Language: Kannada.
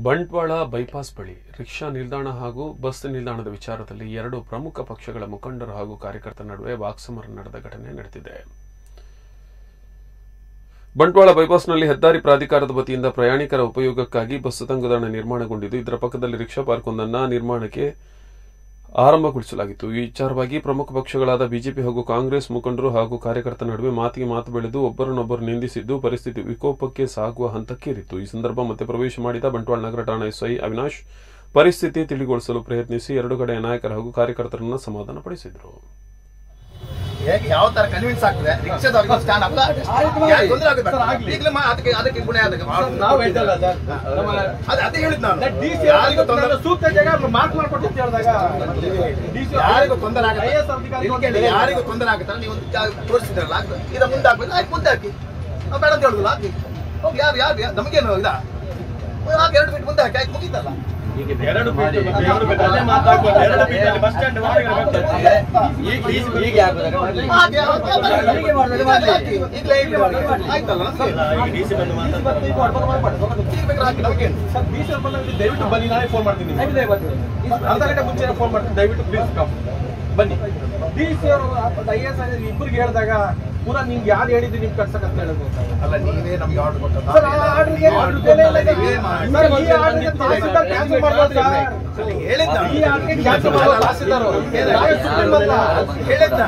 ಬಂಟ್ವಾಳ ಬೈಪಾಸ್ ಬಳಿ ರಿಕ್ಷಾ ನಿಲ್ದಾಣ ಹಾಗೂ ಬಸ್ ನಿಲ್ದಾಣದ ವಿಚಾರದಲ್ಲಿ ಎರಡು ಪ್ರಮುಖ ಪಕ್ಷಗಳ ಮುಖಂಡರು ಹಾಗೂ ಕಾರ್ಯಕರ್ತರ ನಡುವೆ ವಾಕ್ಸಮರ ನಡೆದ ಘಟನೆ ನಡೆದಿದೆ. ಬಂಟ್ವಾಳ ಬೈಪಾಸ್ನಲ್ಲಿ ಹೆದ್ದಾರಿ ಪ್ರಾಧಿಕಾರದ ವತಿಯಿಂದ ಪ್ರಯಾಣಿಕರ ಉಪಯೋಗಕ್ಕಾಗಿ ಬಸ್ ತಂಗುದಾಣ ನಿರ್ಮಾಣಗೊಂಡಿದ್ದು, ಇದರ ಪಕ್ಕದಲ್ಲಿ ರಿಕ್ಷಾ ಪಾರ್ಕ್ವೊಂದನ್ನು ನಿರ್ಮಾಣಕ್ಕೆ ಆರಂಭಗೊಳಿಸಲಾಗಿತ್ತು. ಈ ವಿಚಾರವಾಗಿ ಪ್ರಮುಖ ಪಕ್ಷಗಳಾದ ಬಿಜೆಪಿ ಹಾಗೂ ಕಾಂಗ್ರೆಸ್ ಮುಖಂಡರು ಹಾಗೂ ಕಾರ್ಯಕರ್ತರ ನಡುವೆ ಮಾತಿಗೆ ಮಾತು ಬೆಳೆದು ಒಬ್ಬರನ್ನೊಬ್ಬರು ನಿಂದಿಸಿದ್ದು ಪರಿಸ್ಥಿತಿ ವಿಕೋಪಕ್ಕೆ ಸಾಗುವ ಹಂತಕ್ಕೇರಿತ್ತು. ಈ ಸಂದರ್ಭ ಮಧ್ಯಪ್ರವೇಶ ಮಾಡಿದ ಬಂಟ್ವಾಳ ನಗರ ಠಾಣಾ ಎಸ್ಐ ಅವಿನಾಶ್ ಪರಿಸ್ಥಿತಿ ತಿಳಿಗೊಳಿಸಲು ಪ್ರಯತ್ನಿಸಿ ಎರಡು ಕಡೆಯ ನಾಯಕರ ಹಾಗೂ ಕಾರ್ಯಕರ್ತರನ್ನು ಸಮಾಧಾನಪಡಿಸಿದರು. ಯಾವ ತರ ಕನ್ವಿನ್ಸ್ ಆಗ್ತದೆ ರಿಕ್ಷಾದವರಿಗೆ ಸ್ಟ್ಯಾಂಡ್ ಅಪ್ ತೊಂದರೆ ಆಗುತ್ತೆ. ಈಗಲೇ ಅದಕ್ಕೆ ಗುಣ ನಾವು ಹೇಳ್ತಲ್ಲ ಸರ್, ಅದೇ ಹೇಳಿದ್ ನಾನು ಯಾರಿಗೂ ತೊಂದರೆ ಸೂಕ್ತ ಜಾಗ ಮಾರ್ಕ್ ಮಾಡ್ಕೊಟ್ಟು ಹೇಳಿದಾಗ ಯಾರಿಗೂ ತೊಂದರೆ ಆಗುತ್ತೆ, ಯಾರಿಗೂ ತೊಂದರೆ ಆಗುತ್ತಲ್ಲ ನೀವು ತೋರಿಸಿದ್ರಲ್ಲ ಇದ ಮುಂದೆ ಹಾಕ್ಬೇಕು, ಆಯ್ತು ಮುಂದೆ ಹಾಕಿ ನಾವು ಬೇಡ ಅಂತ ಹೇಳುದಿಲ್ಲ, ಹಾಕಿ ಹೋಗಿ ಯಾರು ಯಾರು ನಮಗೇನು ಇದ ಹಾಕಿ 2 ಫೀಟ್ ಮುಂದೆ ಹಾಕಿ ಆಯ್ತು ಮುಗೀತಲ್ಲ. ದಯವಿಟ್ಟು ಬನ್ನಿ, ನಾನೇ ಫೋನ್ ಮಾಡ್ತೀನಿ, ಅರ್ಧ ಗಂಟೆ ಮುಂಚೆ ಫೋನ್ ಮಾಡ್ತೀನಿ, ದಯವಿಟ್ಟು ಪ್ಲೀಸ್ ಬನ್ನಿ. ಡಿಸಿ ಅವರು IAS ಇಬ್ಬರಿಗೆ ಹೇಳಿದಾಗ ಪೂರಾ ನಿಮ್ಗೆ ಯಾರು ಹೇಳಿದ್ದು ನಿಮ್ಗೆ ಕಟ್ಸಕಂತ ಹೇಳೋದು ಅಲ್ಲ, ನೀವೇ ನಮ್ಗೆ ಆರ್ಡರ್ ಕೊಟ್ಟದ್ದು. ಹೇಳಿದ್ದ